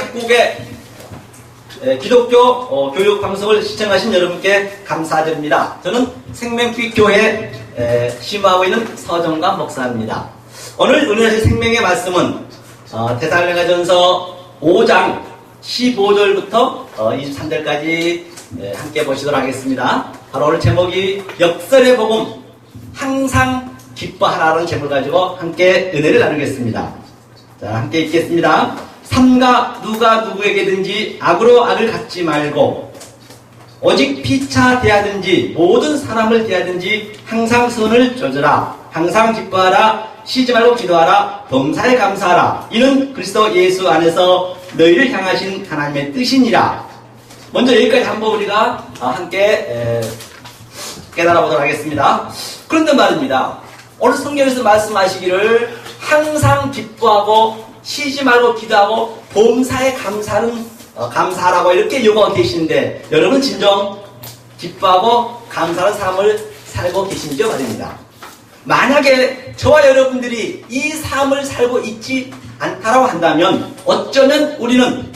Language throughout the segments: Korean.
각국의 기독교 교육 방송을 시청하신 여러분께 감사드립니다. 저는 생명빛 교회 심호하고 있는 서정관 목사입니다. 오늘 은혜하실 생명의 말씀은 데살로니가전서 5장 15절부터 23절까지 함께 보시도록 하겠습니다. 바로 오늘 제목이 역설의 복음 항상 기뻐하라는 제목을 가지고 함께 은혜를 나누겠습니다. 자, 함께 읽겠습니다. 삼가 누가 누구에게든지 악으로 악을 갚지 말고 오직 피차 대하든지 모든 사람을 대하든지 항상 선을 조절하 항상 기뻐하라 쉬지 말고 기도하라 범사에 감사하라 이는 그리스도 예수 안에서 너희를 향하신 하나님의 뜻이니라. 먼저 여기까지 한번 우리가 함께 깨달아 보도록 하겠습니다. 그런데 말입니다. 오늘 성경에서 말씀하시기를 항상 기뻐하고 쉬지 말고 기도하고 범사에 감사하라고 이렇게 요구하고 계시는데 여러분 진정 기뻐하고 감사하는 삶을 살고 계신지요 말입니다. 만약에 저와 여러분들이 이 삶을 살고 있지 않다라고 한다면 어쩌면 우리는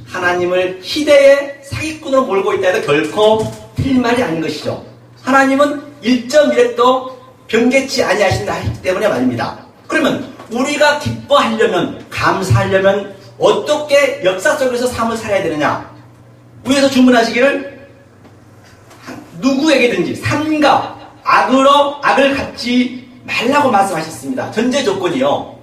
하나님을 희대의 사기꾼으로 몰고 있다 해도 결코 틀린 말이 아닌 것이죠. 하나님은 1.1획도 변개치 아니하신다 했기 때문에 말입니다. 그러면 우리가 기뻐하려면 감사하려면 어떻게 역사 속에서 삶을 살아야 되느냐? 위에서 주문하시기를 누구에게든지 삼가 악으로 악을 갚지 말라고 말씀하셨습니다. 전제 조건이요.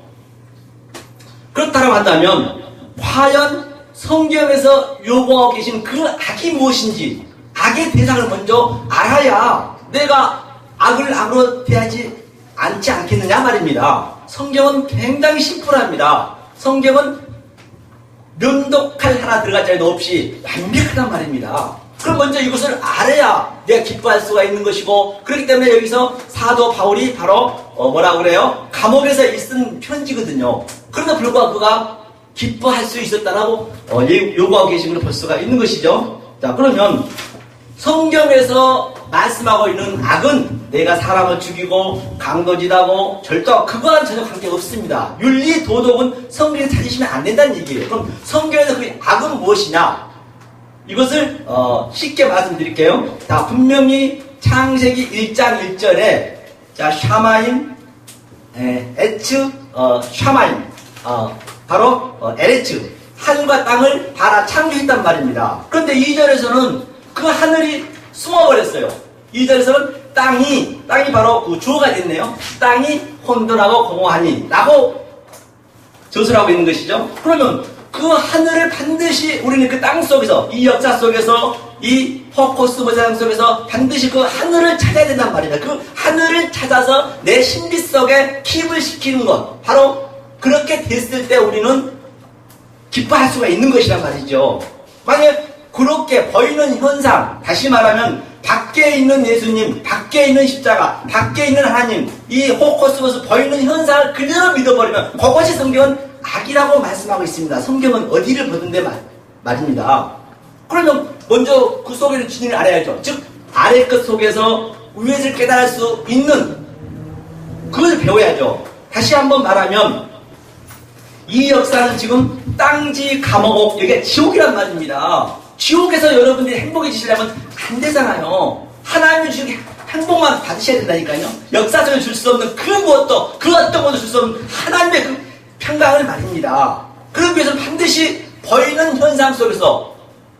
그렇다고 한다면 과연 성경에서 요구하고 계신 그 악이 무엇인지 악의 대상을 먼저 알아야 내가 악을 악으로 대하지 않지 않겠느냐 말입니다. 성경은 굉장히 심플합니다. 성경은 면도칼 하나 들어갈 자리도 없이 완벽하단 말입니다. 그럼 먼저 이것을 알아야 내가 기뻐할 수가 있는 것이고 그렇기 때문에 여기서 사도 바울이 바로 뭐라고 그래요? 감옥에서 쓴 편지거든요. 그런데 불구하고 그가 기뻐할 수 있었다라고 요구하고 계신 걸 볼 수가 있는 것이죠. 자, 그러면 성경에서 말씀하고 있는 악은 내가 사람을 죽이고 강도짓하고 절도하고 그거와는 전혀 관계가 없습니다. 윤리 도덕은 성경에 찾으시면 안 된다는 얘기예요. 그럼 성경에서 그 악은 무엇이냐? 이것을 쉽게 말씀드릴게요. 자, 분명히 창세기 1장 1절에 자 샤마임 에츠 샤마임 바로 에레츠 하늘과 땅을 바라 창조했단 말입니다. 그런데 2절에서는 그 하늘이 숨어버렸어요. 2절에서는 땅이 바로 그 주어가 됐네요. 땅이 혼돈하고 공허하니 라고 저술하고 있는 것이죠. 그러면 그 하늘을 반드시 우리는 그 땅 속에서 이 역사 속에서 이 포커스 모장 속에서 반드시 그 하늘을 찾아야 된단 말입니다. 그 하늘을 찾아서 내 신비 속에 킵을 시키는 것 바로 그렇게 됐을 때 우리는 기뻐할 수가 있는 것이란 말이죠. 만약에 그렇게 보이는 현상, 다시 말하면 밖에 있는 예수님, 밖에 있는 십자가, 밖에 있는 하나님, 이 호코스모스 보이는 현상을 그대로 믿어버리면 그것이 성경은 악이라고 말씀하고 있습니다. 성경은 어디를 보든데 말입니다. 그러면 먼저 그 속에는 진리를 알아야죠. 즉 아래 것 속에서 위에를 깨달을 수 있는 그걸 배워야죠. 다시 한번 말하면 이 역사는 지금 땅지 감옥 여기가 지옥이란 말입니다. 지옥에서 여러분들이 행복해지시려면 안 되잖아요. 하나님이 주신 행복만 받으셔야 된다니까요. 역사 속에 줄 수 없는 그 무엇도 그 어떤 것도 줄 수 없는 하나님의 그 평강을 말입니다. 그러기 위해서는 반드시 보이는 현상 속에서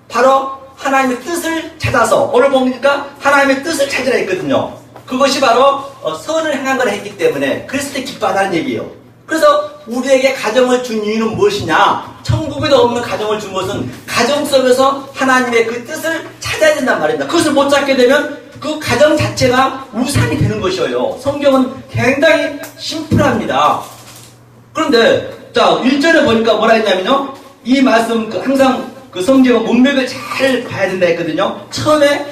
바로 하나님의 뜻을 찾아서 오늘 보니까 하나님의 뜻을 찾으라 했거든요. 그것이 바로 선을 행한 걸 했기 때문에 그랬을 때 기뻐하다는 얘기예요. 그래서 우리에게 가정을 준 이유는 무엇이냐? 천국에도 없는 가정을 준 것은 가정 속에서 하나님의 그 뜻을 찾아야 된단 말입니다. 그것을 못 찾게 되면 그 가정 자체가 우상이 되는 것이에요. 성경은 굉장히 심플합니다. 그런데 자 1절에 보니까 뭐라 했냐면요. 이 말씀 항상 그 성경은 문맥을 잘 봐야 된다 했거든요. 처음에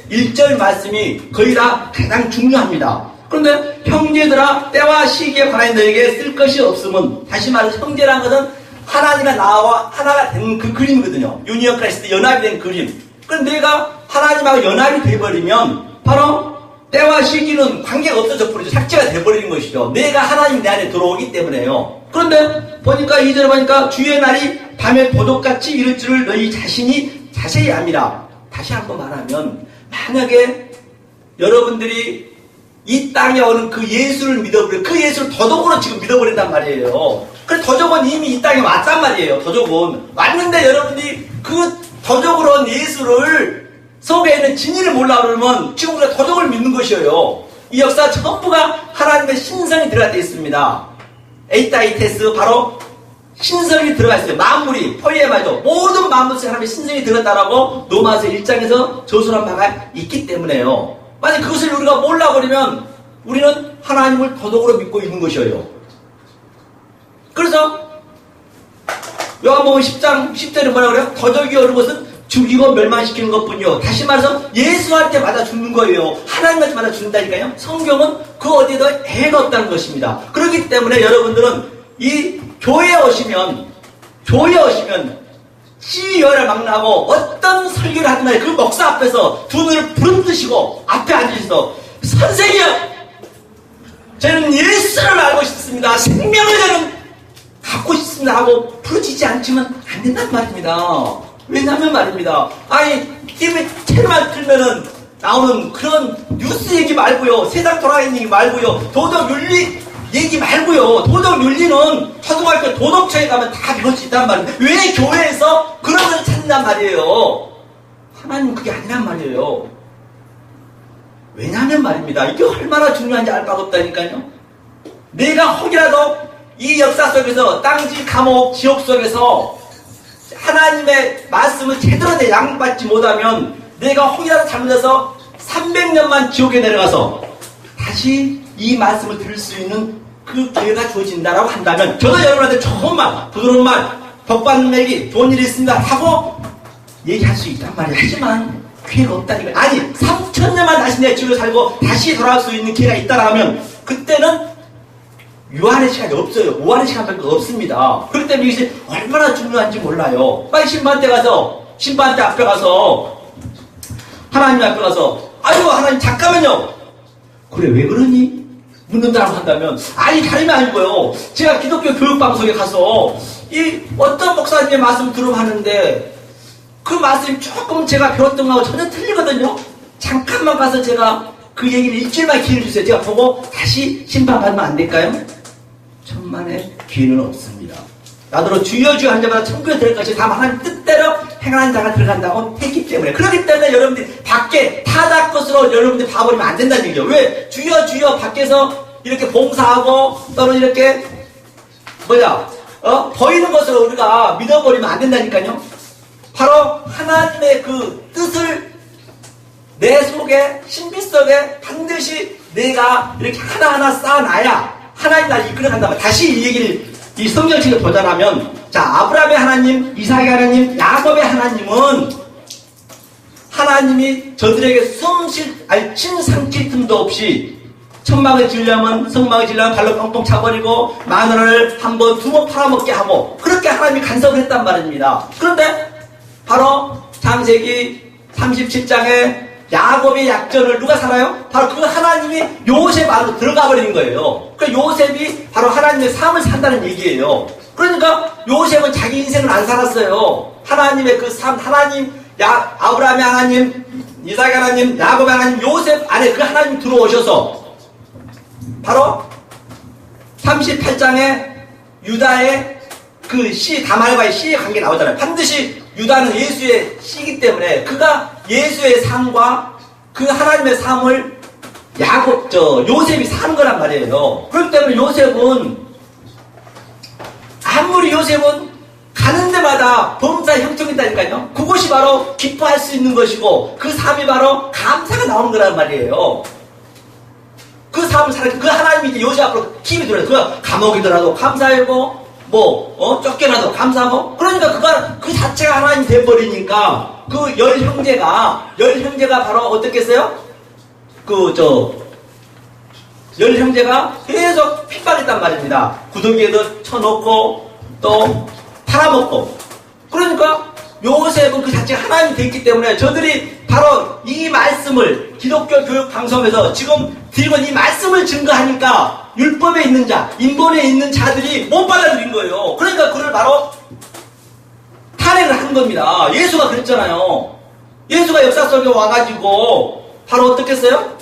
1절 말씀이 거의 다 가장 중요합니다. 그런데 형제들아 때와 시기에 관하여 너에게 쓸 것이 없으면 다시 말해서 형제라는 것은 하나님과 나와 하나가 된 그 그림이거든요. 유니언 크라이스트 연합이 된 그림. 그럼 내가 하나님하고 연합이 돼버리면 바로 때와 시기는 관계가 없어져 버리죠. 삭제가 돼버리는 것이죠. 내가 하나님 내 안에 들어오기 때문에요. 그런데 보니까 2절에 보니까 주의 날이 밤에 도둑같이 이를 줄을 너희 자신이 자세히 압니다. 다시 한번 말하면 만약에 여러분들이 이 땅에 오는 그 예수를 믿어버려 그 예수를 도둑으로 지금 믿어버린단 말이에요. 그래서 도적은 이미 이 땅에 왔단 말이에요. 도적은 왔는데 여러분들이 그 도적으로 온 예수를 속에 있는 진리를 몰라 그러면 지금 우리가 도적을 믿는 것이에요. 이 역사 전부가 하나님의 신성이 들어가 되어 있습니다. 에이타이테스 바로 신성이 들어가 있어요. 만물이 포이에마이도 모든 만물 속에 하나님의 신성이 들어갔다라고 로마서 1장에서 저술한 바가 있기 때문에요. 만약 그것을 우리가 몰라버리면 우리는 하나님을 도덕으로 믿고 있는 것이에요. 그래서 요한복음 10장 10절에 뭐라 그래요? 도덕이 어려운 것은 죽이고 멸망시키는 것뿐이요. 다시 말해서 예수한테 맞아 죽는 거예요. 하나님한테 맞아 죽는다니까요. 성경은 그 어디에도 해가 없다는 것입니다. 그렇기 때문에 여러분들은 이 교회에 오시면 시위를 막나고 어떤 설교를 하든 간에 그 목사 앞에서 두 눈을 부릅뜨시고 앞에 앉으셔서 선생님 저는 예수를 알고 싶습니다. 생명을 저는 갖고 싶습니다 하고 부르짖지 않지만 안 된단 말입니다. 왜냐면 말입니다. 아니 TV에 채널만 틀면은 나오는 그런 뉴스 얘기 말고요, 세상 돌아가는 얘기 말고요, 도덕 윤리 얘기 말고요. 도덕 윤리는 초등학교 도덕처에 가면 다 배울 수 있단 말이에요. 왜 교회에서 그런 걸 찾는단 말이에요? 하나님은 그게 아니란 말이에요. 왜냐하면 말입니다. 이게 얼마나 중요한지 알 바가 없다니까요. 내가 혹이라도 이 역사 속에서 땅지 감옥 지옥 속에서 하나님의 말씀을 제대로 내 양받지 못하면 내가 혹이라도 잘못해서 300년만 지옥에 내려가서 다시 이 말씀을 들을 수 있는 그 기회가 주어진다라고 한다면 저도 여러분한테 좋은 말, 부드러운 말, 복받는 얘기, 좋은 일이 있습니다 하고 얘기할 수 있단 말이에요. 하지만 기회가 없다니까요. 아니 3000년만 다시 내 지옥에 살고 다시 돌아올 수 있는 기회가 있다라 하면 그때는 유한의 시간이 없어요. 무한의 시간밖에 없습니다. 그렇기 때문에 이것이 얼마나 중요한지 몰라요. 빨리 심판대 앞에 가서 하나님 앞에 가서 아이고 하나님 잠깐만요. 그래 왜 그러니? 묻는다고 한다면 아니 다름이 아니고요. 제가 기독교 교육방송에 가서 이 어떤 목사님의 말씀 들어봤는데 그 말씀이 조금 제가 배웠던 거하고 전혀 틀리거든요. 잠깐만 가서 제가 그 얘기를 일주일만 기회를 주세요. 제가 보고 다시 심판받으면 안 될까요? 천만의 기회는 없습니다. 나더러 주여 주여 한 자마다 천국에 들어갈 것이 다 하나님 뜻대로 행하는 자가 들어간다고 했기 때문에 그렇기 때문에 여러분들이 밖에 타다 것으로 여러분들이 봐버리면 안 된다는 얘기죠. 왜? 주여 주여 밖에서 이렇게 봉사하고 또는 이렇게 보이는 것으로 우리가 믿어버리면 안 된다니까요. 바로 하나님의 그 뜻을 내 속에 신비 속에 반드시 내가 이렇게 하나하나 쌓아놔야 하나님 나를 이끌어간다면 다시 이 얘기를 이 성경책을 보자면 자 아브라함의 하나님, 이삭의 하나님, 야곱의 하나님은 하나님이 저들에게 침 삼킬 틈도 없이 천막을 지으려면 성막을 지으려면 발로 뻥뻥 차버리고 마늘을 한 번, 두 번 팔아먹게 하고 그렇게 하나님이 간섭을 했단 말입니다. 그런데 바로 창세기 37장에 야곱의 약전을 누가 살아요? 바로 그 하나님이 요셉 안으로 들어가 버리는 거예요. 그 요셉이 바로 하나님의 삶을 산다는 얘기예요. 그러니까 요셉은 자기 인생을 안 살았어요. 하나님의 그 삶, 하나님, 아브라함의 하나님, 이삭의 하나님, 야곱의 하나님, 요셉 안에 그 하나님이 들어오셔서 바로 38장에 유다의 그 다말과의 씨의 관계 나오잖아요. 반드시 유다는 예수의 씨이기 때문에 그가 예수의 삶과 그 하나님의 삶을 요셉이 사는 거란 말이에요. 그렇기 때문에 아무리 요셉은 가는 데마다 범사의 형통이다니까요. 그것이 바로 기뻐할 수 있는 것이고 그 삶이 바로 감사가 나오는 거란 말이에요. 그 삶을 살아서 그 하나님이 이제 요셉 앞으로 힘이 들어요. 그가 감옥이더라도 감사하고 쫓겨나도 감사하고 그러니까 그가 그 자체가 하나님이 돼버리니까 그 열 형제가 바로 어떻게 했어요? 열 형제가 계속 핍박했단 말입니다. 구덩이에도 쳐놓고 또 팔아먹고 그러니까 요셉은 그 자체가 하나님이 됐기 때문에 저들이 바로 이 말씀을 기독교 교육 방송에서 지금 들고 이 말씀을 증거하니까 율법에 있는 자, 인본에 있는 자들이 못 받아들인 거예요. 그러니까 그걸 바로 탄핵을 한 겁니다. 예수가 그랬잖아요. 예수가 역사 속에 와가지고 바로 어떻게 했어요?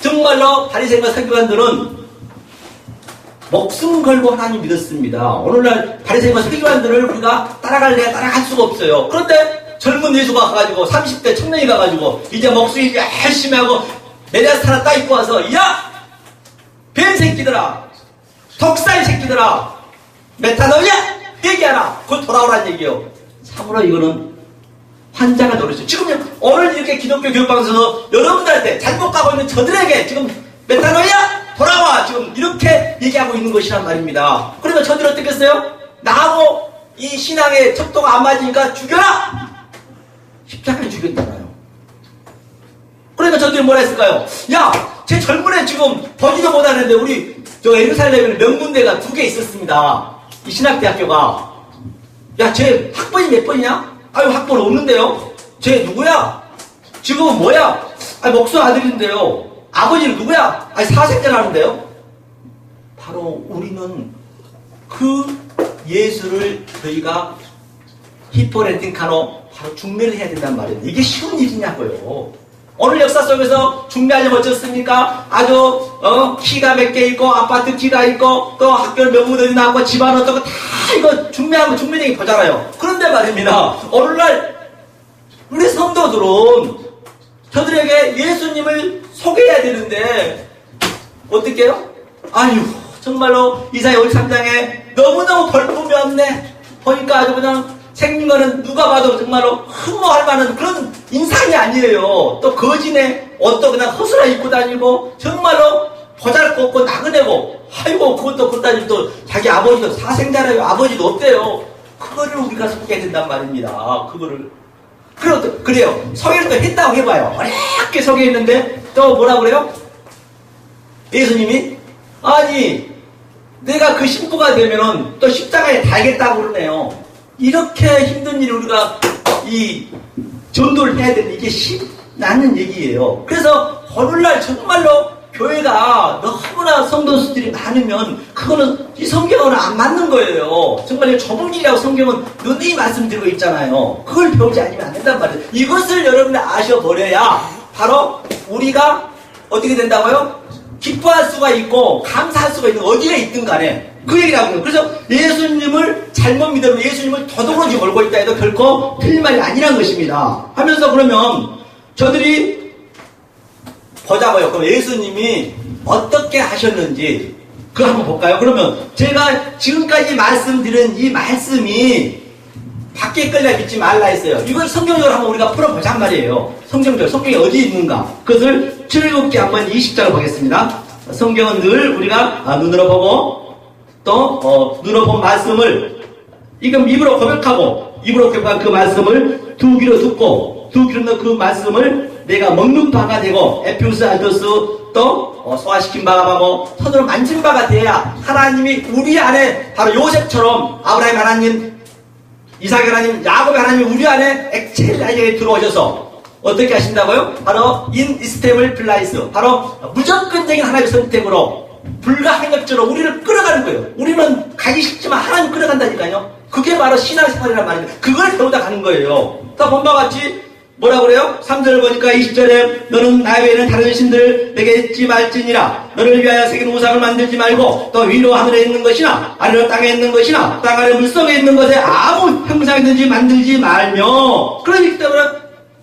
정말로 바리새인과 서기관들은 목숨 걸고 하나님 믿었습니다. 오늘날 바리새인과 서기관들을 우리가 따라갈래야 따라갈 수가 없어요. 그런데 젊은 예수가 가가지고 30대 청년이 가가지고 이제 목숨이 열심히 하고 메리아스 하나 따 입고 와서 야! 뱀 새끼들아! 독살 새끼들아! 메타노냐? 얘기하라! 그걸 돌아오라는 얘기예요. 참으로 이거는 환장을 노렸어요. 지금 오늘 이렇게 기독교 교육방송에서 여러분들한테 잘못 가고 있는 저들에게 지금 메타노냐? 돌아와! 지금 이렇게 얘기하고 있는 것이란 말입니다. 그러니까 저들은 어떻게 했어요? 나하고 이 신앙의 척도가 안 맞으니까 죽여라! 십자가에 죽였잖아요. 그러니까 저들이 뭐라 했을까요? 야! 제 젊은 애 지금 보지도 못하는데 우리 저 예루살렘에는 명문대가 2개 있었습니다. 이 신학대학교가. 야, 쟤 학번이 몇 번이냐? 아유, 학번 없는데요? 쟤 누구야? 지금은 뭐야? 아니, 목수 아들인데요. 아버지는 누구야? 아니, 사생자라는데요? 바로 우리는 그 예수를 저희가 히포레팅카노 바로 중매를 해야 된단 말이에요. 이게 쉬운 일이냐고요. 오늘 역사 속에서 중매하려면 어쩌습니까? 아주 키가 몇 개 있고 아파트 키가 있고 또 학교 명문들이 나왔고 집안 어떻고 다 이거 중매하면 중매쟁이 보잖아요. 그런데 말입니다. 오늘날 우리 성도들은 저들에게 예수님을 소개해야 되는데 어떻게 해요? 아유 정말로 이사야 53장에 너무너무 벌품이 없네. 보니까 아주 그냥 생긴 거는 누가 봐도 정말로 흠모할 만한 그런 인상이 아니에요. 또 거지네 옷도 그냥 허술하 입고 다니고 정말로 보잘것없고 나그네고 아이고 그것도 그따지고 또 자기 아버지도 사생자라요. 아버지도 없대요. 그거를 우리가 소개해야 된단 말입니다. 그거를 그래요. 소개를 또 했다고 해봐요. 어렵게 소개했는데 또 뭐라 그래요? 예수님이 아니 내가 그 신부가 되면은 또 십자가에 달겠다고 그러네요. 이렇게 힘든 일을 우리가 이 전도를 해야 되는 이게 쉽나는 얘기예요. 그래서 오늘날 정말로 교회가 너무나 성도수들이 많으면 그거는 이 성경은 안 맞는 거예요. 정말 좁은 길이라고 성경은 누누이 말씀드리고 있잖아요. 그걸 배우지 않으면 안 된단 말이에요. 이것을 여러분이 아셔버려야 바로 우리가 어떻게 된다고요? 기뻐할 수가 있고 감사할 수가 있는 어디에 있든 간에 그 얘기라고요. 그래서 예수님을 잘못 믿으면 예수님을 도둑으로 걸고 있다 해도 결코 틀린 말이 아니란 것입니다. 하면서 그러면 저들이 보자고요. 그럼 예수님이 어떻게 하셨는지 그거 한번 볼까요? 그러면 제가 지금까지 말씀드린 이 말씀이 밖에 끌려 믿지 말라 했어요. 이걸 성경적으로 한번 우리가 풀어보자 말이에요. 성경적으로 성경이 어디 있는가? 그것을 출애굽기 한번 20장을 보겠습니다. 성경은 늘 우리가 눈으로 보고 또 눈으로 본 말씀을 이건 입으로 고백하고 입으로 고백한 그 말씀을 두 귀로 듣고 두 귀로 듣는 그 말씀을 내가 먹는 바가 되고 에피우스 알토스 또 소화시킨 바가 되고 손으로 만진 바가 돼야 하나님이 우리 안에 바로 요셉처럼 아브라함 하나님 이삭의 하나님 야곱의 하나님 우리 안에 액체라이에 들어오셔서 어떻게 하신다고요? 바로 인 이스템을 플라이스 바로 무조건적인 하나님의 선택으로 불가항력적으로 우리를 끌어가는 거예요. 우리는 가기 싫지만 하나님 끌어간다니까요. 그게 바로 신앙생활이란 말입니다. 그걸 배우다 가는 거예요. 또 본바와 같이 뭐라 그래요? 3절을 보니까 20절에 너는 나 외에는 다른 신들 내게 있지 말지니라. 너를 위하여 새긴 우상을 만들지 말고 또 위로 하늘에 있는 것이나 아래로 땅에 있는 것이나 땅 아래 물속에 있는 것에 아무 형상이든지 만들지 말며 그러기 때문에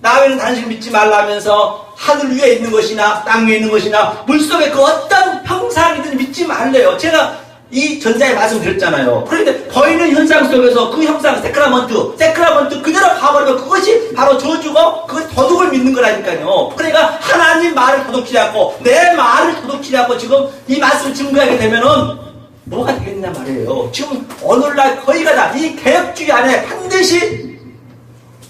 나 외에는 다른 신 믿지 말라 하면서 하늘 위에 있는 것이나 땅 위에 있는 것이나 물속에 그 어떤 형상이든 믿지 말래요. 제가 이 전자에 말씀드렸잖아요. 그런데 보이는 현상 속에서 그 형상 세크라먼트 그대로 가버리면 그것이 바로 저주고 그 도둑을 믿는 거라니까요. 그러니까 하나님 말을 도둑질이 않고 내 말을 도둑질이 않고 지금 이 말씀을 증거하게 되면은 뭐가 되겠냐 말이에요. 지금 오늘날 거의가 다 이 개혁주의 안에 반드시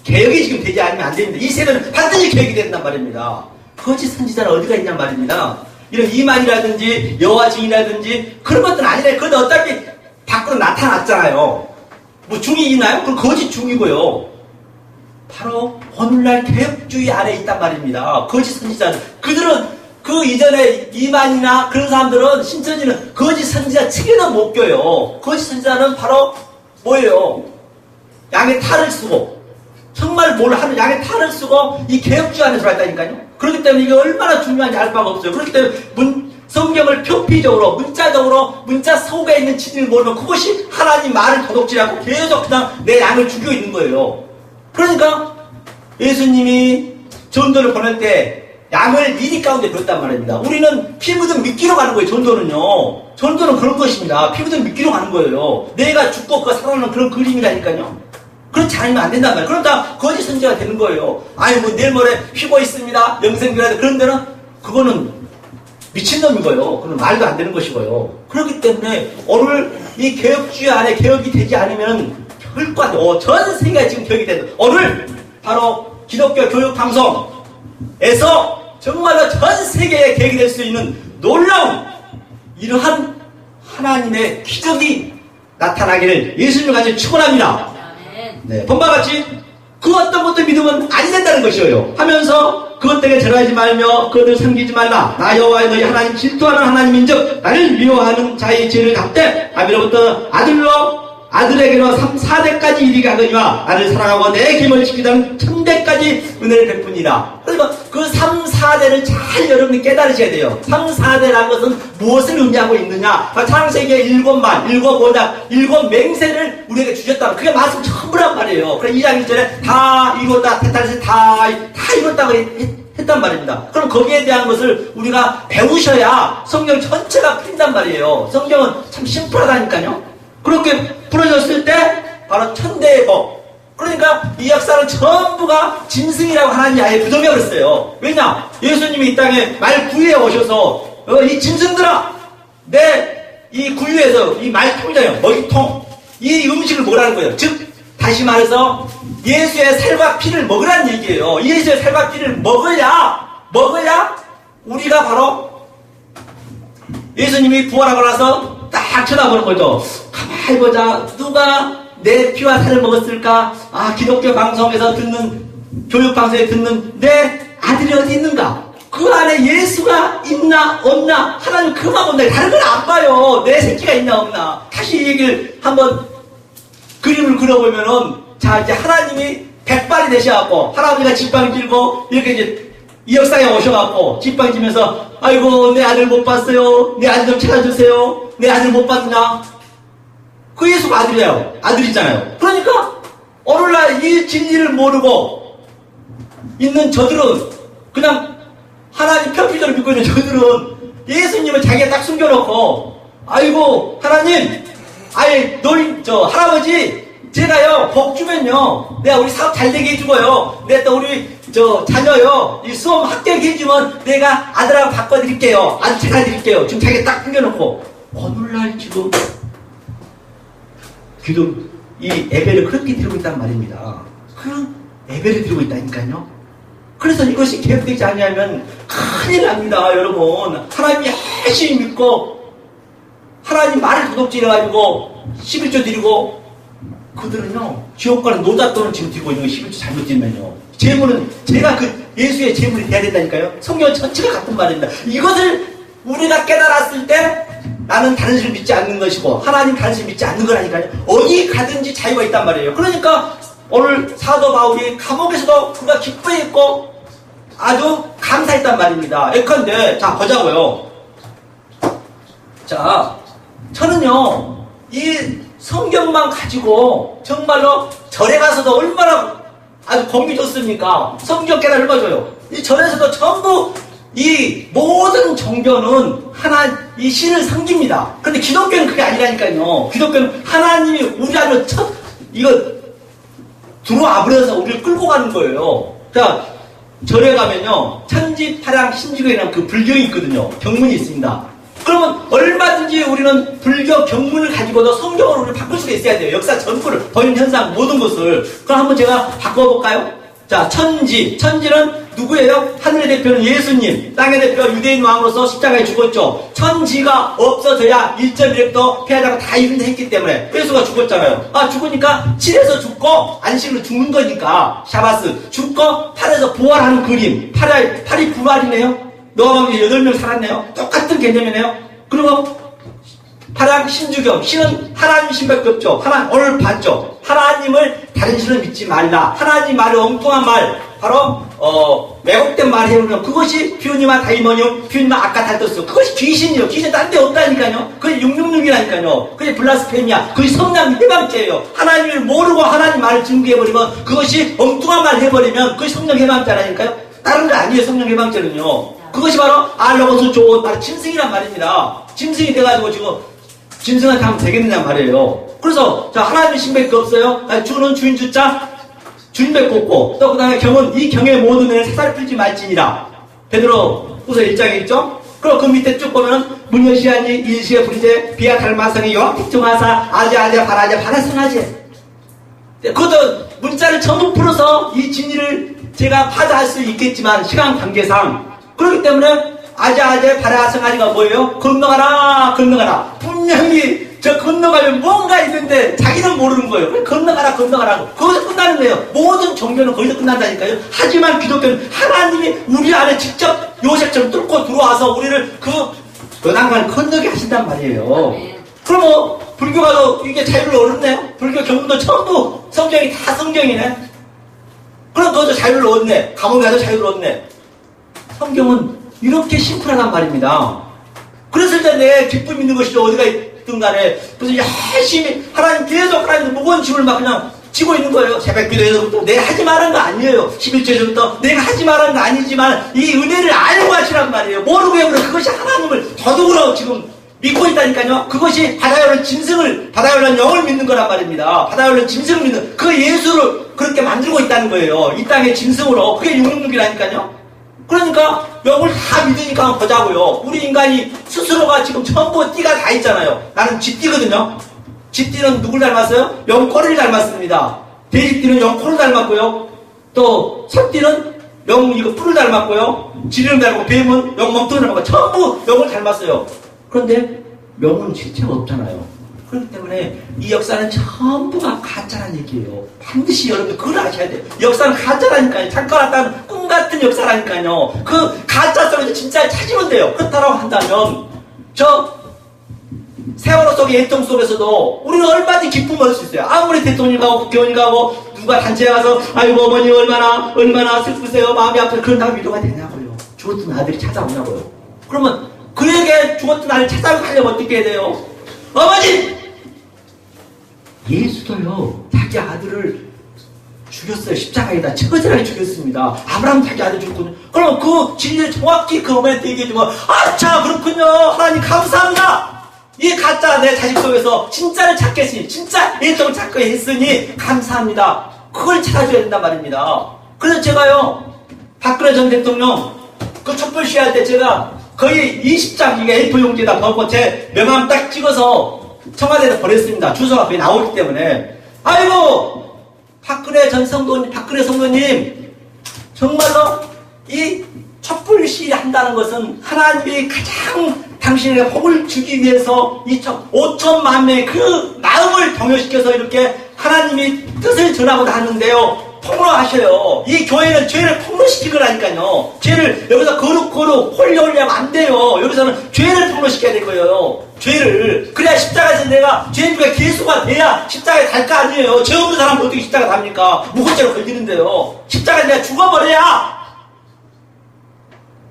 개혁이 지금 되지 않으면 안 됩니다. 이 세대는 반드시 개혁이 된단 말입니다. 거짓 선지자는 어디가 있냔 말입니다. 이런 이만이라든지 여호와 증이라든지 그런 것들은 아니래. 그런데 어차피 밖으로 나타났잖아요. 뭐 중이 있나요? 그건 거짓 중이고요. 바로 오늘날 개혁주의 안에 있단 말입니다. 거짓 선지자는 그들은 그 그 이전에 이만이나 그런 사람들은 신천지는 거짓 선지자 책에는 못 껴요. 거짓 선지자는 바로 뭐예요? 양의 탈을 쓰고 정말 뭘 하는 양의 탈을 쓰고 이 개혁주 안에 들어왔다니까요. 그렇기 때문에 이게 얼마나 중요한지 알 바가 없어요. 그렇기 때문에 성경을 표피적으로 문자적으로 문자 속에 있는 진리를 모르면 그것이 하나님 말을 도둑질하고 계속 그냥 내 양을 죽이고 있는 거예요. 그러니까 예수님이 전도를 보낼 때 양을 미리 가운데 뒀단 말입니다. 우리는 피 묻은 미끼로 가는 거예요. 전도는요. 전도는 그런 것입니다. 피 묻은 미끼로 가는 거예요. 내가 죽고 그가 살아나는 그런 그림이라니까요. 그렇지 않으면 안 된단 말이에요. 그러다 거짓 선지자가 되는 거예요. 아니 뭐 내일 모레 휘고 있습니다. 영생교회다. 그런 데는 그거는 미친놈인 거예요. 그건 말도 안 되는 것이고요. 그렇기 때문에 오늘 이 개혁주의 안에 개혁이 되지 않으면 결코 안 돼요. 전 세계가 지금 개혁이 되는 오늘 바로 기독교 교육방송에서 정말로 전 세계에 개혁이 될 수 있는 놀라운 이러한 하나님의 기적이 나타나기를 예수님을 간절히 축원합니다. 네, 본바 같이 그 어떤 것도 믿으면 아니 된다는 것이에요. 하면서 그것 때문에 절하지 말며 그것을 섬기지 말라. 나 여호와의 너희 하나님 질투하는 하나님인즉 나를 미워하는 자의 죄를 갚되 아비로부터 아들에게로 3, 4대까지 이르게 하거니와 나를 사랑하고 내 계명을 지키던 1000대까지 은혜를 베푸니라. 그러니까 그 3, 4대를 잘 여러분이 깨달으셔야 돼요. 3, 4대라는 것은 무엇을 의미하고 있느냐. 창세기의 7만, 7원약, 7맹세를 우리에게 주셨다. 그게 말씀 전부란 말이에요. 그래서 2장 1절에 다 이뤘다, 테탈에서 다 이뤘다고 했단 말입니다. 그럼 거기에 대한 것을 우리가 배우셔야 성경 전체가 풀린단 말이에요. 성경은 참 심플하다니까요. 그렇게 풀어졌을 때 바로 천대의 법. 그러니까 이 역사는 전부가 짐승이라고 하나님이 아예 부정해버렸어요. 왜냐? 예수님이 이 땅에 말 구유에 오셔서 이 짐승들아 내 이 구유에서 이 말통이잖아요. 먹이통 이 음식을 먹으라는 거예요. 즉 다시 말해서 예수의 살과 피를 먹으라는 얘기예요. 예수의 살과 피를 먹어야 우리가 바로 예수님이 부활하고 나서 딱 쳐다보는 거죠. 가만히 보자. 누가 내 피와 살을 먹었을까? 아, 기독교 방송에서 듣는, 교육 방송에 듣는 내 아들이 어디 있는가? 그 안에 예수가 있나, 없나? 하나님 그만 본다. 다른 걸 안 봐요. 내 새끼가 있나, 없나? 다시 이 얘기를 한번 그림을 그려보면은, 자, 이제 하나님이 백발이 되셔갖고, 할아버지가 지팡이 들고, 이렇게 이제 이 역사에 오셔갖고, 지팡이 지면서, 아이고, 내 아들 못 봤어요. 내 아들 좀 찾아주세요. 내 아들 못 봤나? 그 예수가 아들이에요. 아들이잖아요. 그러니까, 오늘날 이 진리를 모르고 있는 저들은, 그냥 하나님 편피적으로 믿고 있는 저들은 예수님을 자기가 딱 숨겨놓고, 아이고, 하나님, 아이, 할아버지, 제가요, 복 주면요, 내가 우리 사업 잘 되게 해주고요, 내가 또 우리, 자녀요, 이 수험 합격해 해주면 내가 아들하고 바꿔드릴게요. 아들 찾아드릴게요. 지금 자기가 딱 숨겨놓고, 오늘날 지금, 이 예배를 그렇게 드리고 있단 말입니다. 그런 예배를 드리고 있다니까요. 그래서 이것이 개혁되지 않으면 큰일 납니다, 여러분. 하나님 열심히 믿고, 하나님 말을 도둑질해가지고, 11조 드리고, 그들은요, 지옥 가는 노잣돈을 지금 드리고 있는 거 11조 잘못 드리면요. 재물은, 제가 그 예수의 재물이 돼야 된다니까요. 성경 전체가 같은 말입니다. 이것을 우리가 깨달았을 때, 나는 다른 신을 믿지 않는 것이고, 하나님 다른 신을 믿지 않는 거라니까요. 어디 가든지 자유가 있단 말이에요. 그러니까, 오늘 사도 바울이 감옥에서도 그가 기뻐했고 아주 감사했단 말입니다. 예컨대 자 보자고요. 자 저는요 이 성경만 가지고 정말로 절에 가서도 얼마나 아주 공기 좋습니까? 성경 깨달아 얼마 줘요. 이 절에서도 전부 이 모든 종교는 이 신을 섬깁니다. 그런데 기독교는 그게 아니라니까요. 기독교는 하나님이 우리 안으로 이거 들어와 버려서 우리를 끌고 가는 거예요. 자, 절에 가면요, 천지파랑 신지교회라는 그 불경이 있거든요. 경문이 있습니다. 그러면 얼마든지 우리는 불교 경문을 가지고도 성경으로 우리를 바꿀 수가 있어야 돼요. 역사 전부를, 본인 현상, 모든 것을. 그럼 한번 제가 바꿔볼까요? 자, 천지는 누구예요? 하늘의 대표는 예수님, 땅의 대표가 유대인 왕으로서 십자가에 죽었죠. 천지가 없어져야 1.1획도 폐하자가 다 했기 때문에 예수가 죽었잖아요. 아, 죽으니까 7에서 죽고 안식으로 죽는 거니까 샤바스 죽고 8에서 부활하는 그림. 8이 부활이네요. 노아방 8명 살았네요. 똑같은 개념이네요. 그리고 하나님 신주경, 신은 하나님 신밖에 없죠. 오늘 봤죠. 하나님을 다른 신을 믿지 말라. 하나님 말을 엉뚱한 말, 바로 왜곡된 말 해보면 그것이 비우니와 다이모니움, 비우니와 아까탈토스, 그것이 귀신이요. 귀신 딴 데 없다니까요. 그게 666이라니까요. 그게 블라스페미아, 그것이 성남 해방죄예요. 하나님을 모르고 하나님 말을 증거해버리면, 그것이 엉뚱한 말 해버리면 그것이 성령 해방죄라니까요. 다른 거 아니에요. 성령 해방죄는요. 그것이 바로 알로고스 좋은 바로 짐승이란 말입니다. 짐승이 돼가지고 지금 짐승한테 하면 되겠느냐 말이에요. 그래서 자, 하나님의 신밖에 없어요. 주는 주인 주자 주인밖에 없고, 또 그 다음에 경은 이 경의 모든 애를 사살 풀지 말지니라. 베드로 후서 1장에 있죠. 그리고 그 밑에 쭉 보면 문여시아니 일시에 브리제 비아 달마성이 요한픽정하사 아재 바라제 바라성하제. 그것도 문자를 전부 풀어서 이 진리를 제가 파자할 수 있겠지만 시간 관계상 그렇기 때문에 아재 바라성하지가 뭐예요? 건너가라. 분명히 저 건너가면 뭔가 있는데 자기는 모르는 거예요. 그래, 건너가라. 거기서 끝나는 거예요. 모든 종교는 거기서 끝난다니까요. 하지만 기독교는 하나님이 우리 안에 직접 요셉처럼 뚫고 들어와서 우리를 그 난간을 건너게 하신단 말이에요. 그럼 뭐 불교가도 이게 자유를 얻었네요. 불교 경문도 전부 성경이 다 성경이네. 그럼 너도 자유를 얻네. 감옥에 가서 자유를 얻네. 성경은 이렇게 심플하단 말입니다. 그래서 일단 내 기쁨 있는 것이죠. 어디가 있든 간에. 그래서 열심히 하나님 계속 하나님 무거운 짐을 막 그냥 지고 있는 거예요. 새벽 기도에서부터 내가 하지 말한 거 아니에요. 11조에서부터 내가 하지 말한 거 아니지만 이 은혜를 알고 하시란 말이에요. 모르고 해버려. 그것이 하나님을 더더욱으로 지금 믿고 있다니까요. 그것이 바다에 올린 짐승을, 바다에 올린 영을 믿는 거란 말입니다. 바다에 올린 짐승을 믿는 그 예수를 그렇게 만들고 있다는 거예요. 이 땅의 짐승으로. 그게 666이라니까요. 그러니까 영을 다 믿으니까 보자고요. 우리 인간이 스스로가 지금 전부 띠가 다 있잖아요. 나는 쥐띠거든요. 쥐띠는 누굴 닮았어요? 영꼬리를 닮았습니다. 돼지띠는 영코를 닮았고요. 또 소띠는 이거 뿔을 닮았고요. 지리를 닮고 뱀은 영멍뚱을 닮았고 전부 영을 닮았어요. 그런데 영은 실체가 없잖아요. 그렇기 때문에 이 역사는 전부가 가짜라는 얘기예요. 반드시 여러분들 그걸 아셔야 돼요. 역사는 가짜라니까요. 잠깐 왔다는 꿈 같은 역사라니까요. 그 가짜 속에서 진짜를 찾으면 돼요. 그렇다고 한다면 저 세월호 속의 예통 속에서도 우리는 얼마든지 기쁨을 얻을 수 있어요. 아무리 대통령 가고 국회의원 가고 누가 단체에 가서 아이고 어머니 얼마나 슬프세요. 마음이 아프세요. 그런다고 위로가 되냐고요. 죽었던 아들이 찾아오냐고요. 그러면 그에게 죽었던 아들을 찾아가려면 어떻게 해야 돼요? 어머니! 예수도요, 자기 아들을 죽였어요. 십자가에다 처절하게 죽였습니다. 아브라함 자기 아들 죽거든요. 그럼 그 진리를 정확히 그 어머니한테 얘기해주면, 자, 그렇군요. 하나님 감사합니다. 이 가짜 내 자식 속에서 진짜를 찾겠으니, 진짜 예정을 찾고 했으니, 감사합니다. 그걸 찾아줘야 된단 말입니다. 그래서 제가요, 박근혜 전 대통령, 그 촛불 시위할 때 제가 거의 20장, 이게 A4 용지에다 넣고 제 명함 딱 찍어서 청와대에다 보냈습니다. 주소가 거의 나오기 때문에. 아이고! 박근혜 성도님, 정말로 이 촛불 시위 한다는 것은 하나님이 가장 당신에게 복을 주기 위해서 5천만 명의 그 마음을 동요시켜서 이렇게 하나님이 뜻을 전하고 하는데요. 폭로하셔요. 이 교회는 죄를 폭로시킨 거라니까요. 죄를 여기서 거룩 홀리하면 안 돼요. 여기서는 죄를 폭로시켜야 될 거예요. 죄를. 그래야 십자가에서 내가 죄인과 개수가 돼야 십자가에 달 거 아니에요. 죄 없는 사람은 어떻게 십자가 답니까? 무고죄로 걸리는데요. 십자가에 내가 죽어버려야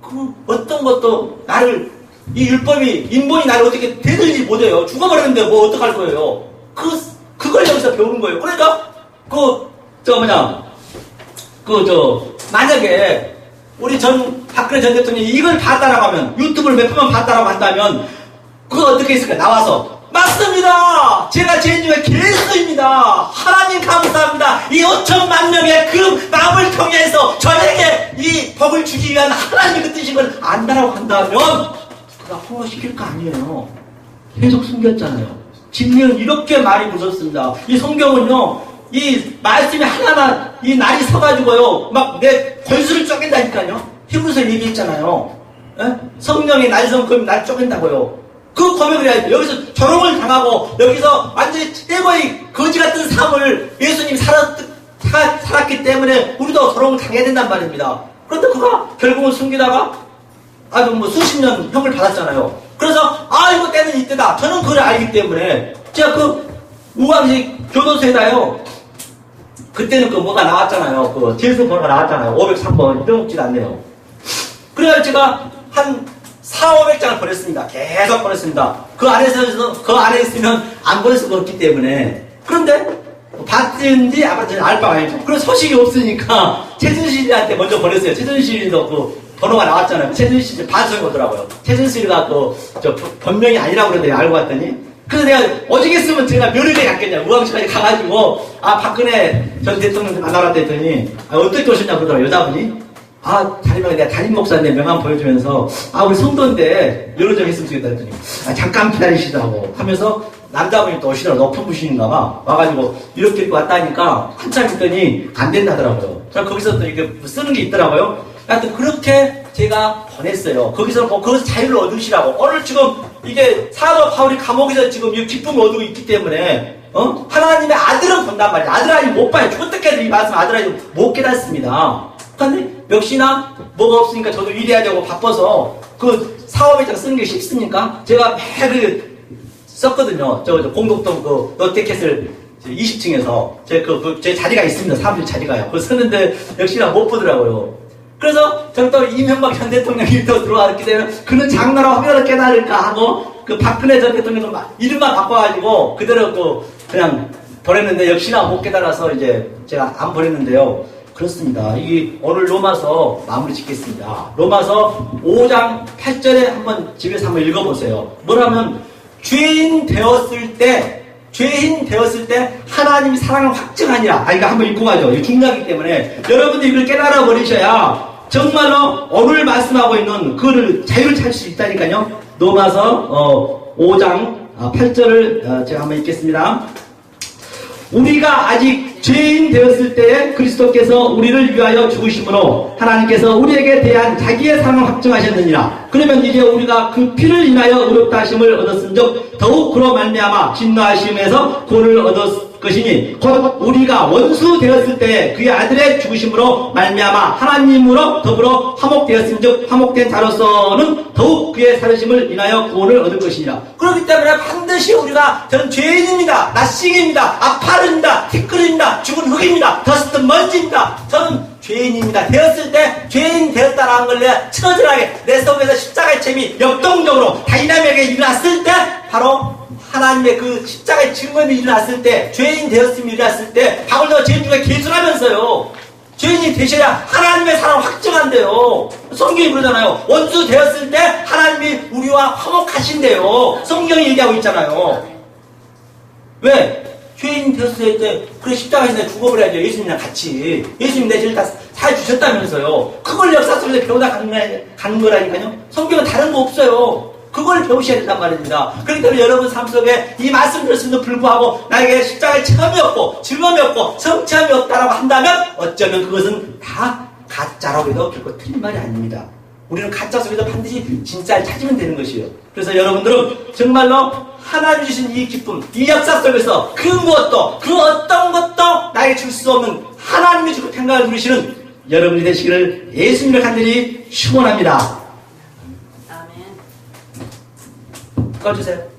그 어떤 것도 나를 이 율법이 인본이 나를 어떻게 대들지 못해요. 죽어버렸는데 뭐 어떡할 거예요. 그걸 여기서 배우는 거예요. 그러니까 만약에 우리 박근혜 전 대통령이 이걸 봤다라고 하면, 유튜브를 몇 번만 봤다라고 한다면, 그거 어떻게 했을까? 나와서, 맞습니다! 제가 죄인 중에 개수입니다! 하나님 감사합니다! 이 5천만 명의 그 마음을 통해서 저에게 이 복을 주기 위한 하나님의 그 뜻인 걸 안다라고 한다면, 그가 폭로시킬 거 아니에요. 계속 숨겼잖아요. 진리는 이렇게 말이 무섭습니다. 이 성경은요, 이 말씀이 하나하나 이 날이 서가지고요 막 내 권수를 쪼갠다니까요. 히브리서 얘기했잖아요. 성령의 날성금이 날 쪼갠다고요. 그 고백을 해야 돼요. 여기서 조롱을 당하고 여기서 완전히 최고의 거지 같은 삶을 예수님이 살았기 때문에 우리도 조롱을 당해야 된단 말입니다. 그런데 그가 결국은 숨기다가 아주 뭐 수십 년 형을 받았잖아요. 그래서 이거 때는 이때다. 저는 그걸 알기 때문에 제가 그 우왕식 교도소에다요. 그때는 그 뭐가 나왔잖아요. 그 제수 번호가 나왔잖아요. 503번 잊어먹지도 않네요. 그래서 제가 한 400~500장을 보냈습니다. 계속 보냈습니다. 그 안에 있으면 안 보낼 수가 없기 때문에. 그런데 받든지 안 받든지 알 바가 아니죠. 그런 소식이 없으니까 최순실한테 먼저 보냈어요. 최순실도 그 번호가 나왔잖아요. 최순실 반성이 오더라고요. 최순실가 저 본명이 아니라고 그러는데 알고 봤더니. 그래서 내가 어저께으면 제가 며느리에 갔겠냐. 우왕시까지 가가지고 박근혜 전 대통령 만나러 했더니 어떻게 오셨냐 그러더라고요. 여자분이. 담임하게 내가 담임 목사인데 명함 보여주면서 우리 성도인데 여러 점 했으면 좋겠다 했더니 잠깐 기다리시라고 하면서 남자분이 또 오시더라고. 높은 분이신가 봐. 와가지고 이렇게 왔다 하니까 한참 있더니 안 된다더라고요. 그래서 거기서 또 이렇게 쓰는 게 있더라고요. 하여튼 그렇게 제가 보냈어요. 거기서 자유를 얻으시라고. 오늘 지금 이게 사도 바울이 감옥에서 지금 이 기쁨을 얻고 있기 때문에 하나님의 아들은 본단 말이에요. 아들 아니면 못 봐요. 어떻게든 이 말씀 아들 아니면 못 깨닫습니다. 근데 역시나 뭐가 없으니까 저도 일해야 되고 바빠서 그 사업회장 쓰는 게 쉽습니까? 제가 매일 썼거든요. 저 공덕동 그 롯데캐슬 20층에서 제 자리가 있습니다. 사무실 자리가요. 그거 썼는데 역시나 못 보더라고요. 그래서 저는 또 이명박 전 대통령이 또 들어왔기 때문에 그는 장나라 화면을 깨달을까 하고 그 박근혜 전 대통령 이름만 바꿔가지고 그대로 그냥 보냈는데 역시나 못 깨달아서 이제 제가 안 보냈는데요. 그렇습니다. 이게 오늘 로마서 마무리 짓겠습니다. 로마서 5장 8절에 한번 집에서 한번 읽어보세요. 뭐라면 죄인 되었을 때 하나님이 사랑을 확증하니라. 이거 한번 읽고 가죠. 이거 중요하기 때문에 여러분들 이걸 깨달아 버리셔야 정말로 오늘 말씀하고 있는 그거를 자유를 찾을 수 있다니까요. 로마서 5장 8절을 제가 한번 읽겠습니다. 우리가 아직 죄인 되었을 때에 그리스도께서 우리를 위하여 죽으심으로 하나님께서 우리에게 대한 자기의 사랑을 확증하셨느니라. 그러면 이제 우리가 그 피를 인하여 의롭다 하심을 얻었은즉 더욱 그로 말미암아 진노하심에서 구원을 얻었 것이니 곧 우리가 원수 되었을 때 그의 아들의 죽으심으로 말미암아 하나님으로 더불어 화목되었은즉 화목된 자로서는 더욱 그의 살으심을 인하여 구원을 얻을 것이니라. 그렇기 때문에 반드시 우리가 저는 죄인입니다. 낯싱입니다. 아파르입니다. 티끌입니다. 죽은 흙입니다. 더스트 먼지입니다. 저는 죄인입니다. 되었을 때 죄인 되었다라는 걸 내가 처절하게 내 속에서 십자가의 잼이 역동적으로 다이나믹하게 일어났을 때 바로 하나님의 그 십자가의 증언이 일어났을 때 죄인 되었음이 일어났을 때 바울도 죄인 중에 계술하면서요. 죄인이 되셔야 하나님의 사랑을 확증한대요. 성경이 그러잖아요. 원수 되었을 때 하나님이 우리와 화목하신대요. 성경이 얘기하고 있잖아요. 왜? 죄인 되었을 때 그래 십자가에서 죽어버려야죠. 예수님이랑 같이. 예수님 내 죄를 다 사해주셨다면서요. 그걸 역사 속에서 배우다 가는 거라니까요. 성경은 다른 거 없어요. 그걸 배우셔야 된단 말입니다. 그렇기 때문에 여러분 삶 속에 이 말씀 들었음에도 불구하고 나에게 십자가의 체험이 없고 즐거움이 없고 성취함이 없다라고 한다면 어쩌면 그것은 다 가짜라고 해도 결코 틀린 말이 아닙니다. 우리는 가짜 속에서 반드시 진짜를 찾으면 되는 것이에요. 그래서 여러분들은 정말로 하나님 주신 이 기쁨, 이 역사 속에서 그 무엇도 그 어떤 것도 나에게 줄 수 없는 하나님이 주고 평강을 누리시는 여러분이 되시기를 예수님을 간절히 축원합니다. 꺼주세요.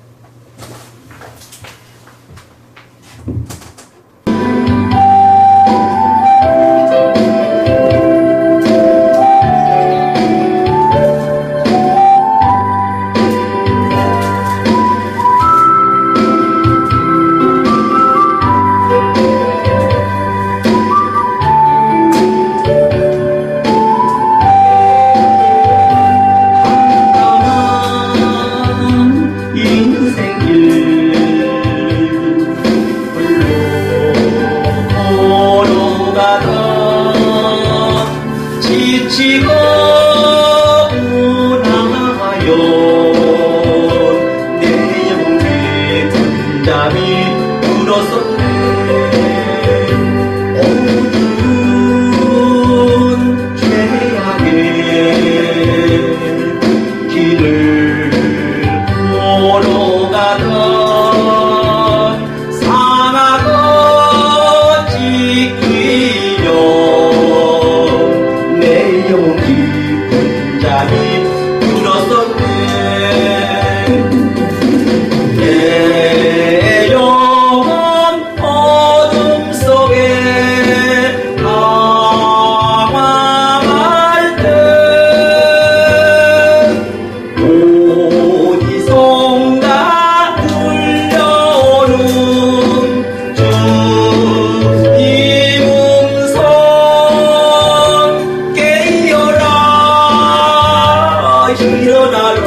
울었었네. 내 영혼 어둠 속에 방황할 때 어디선가 들려오는 주님 음성 깨어라 일어나라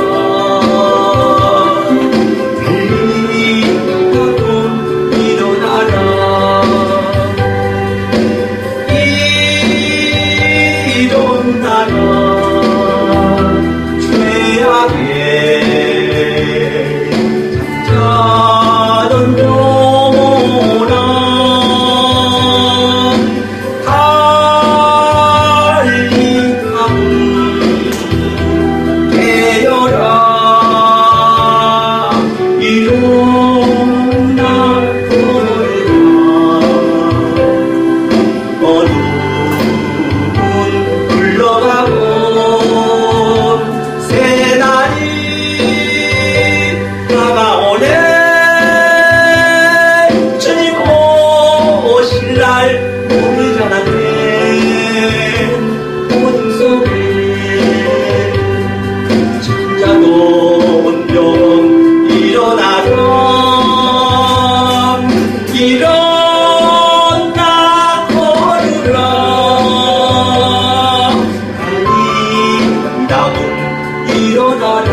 일어나 걸으라 아니라고 일어나라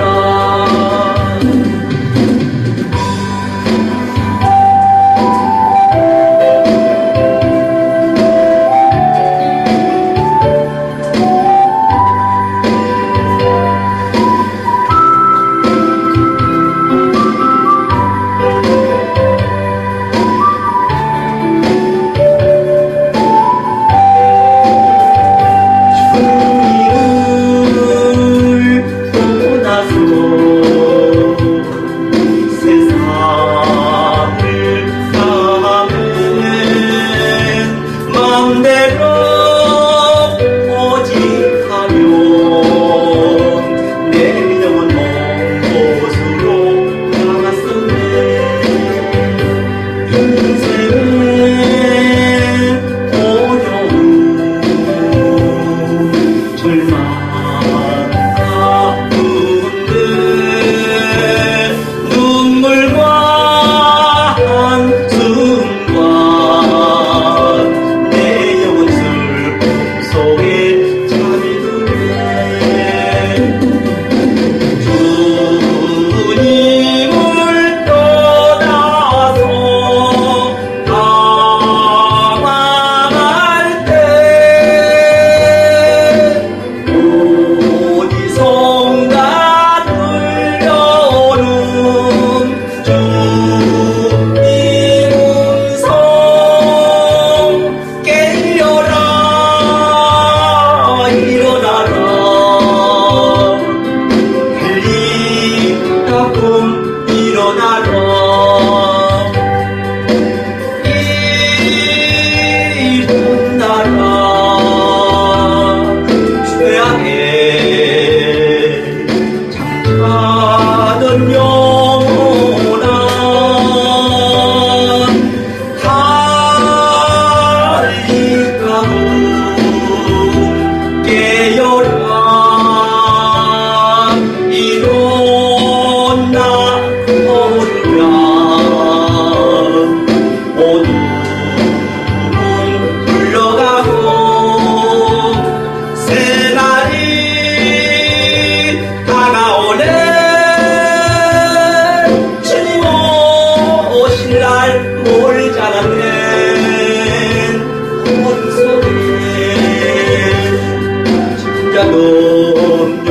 자동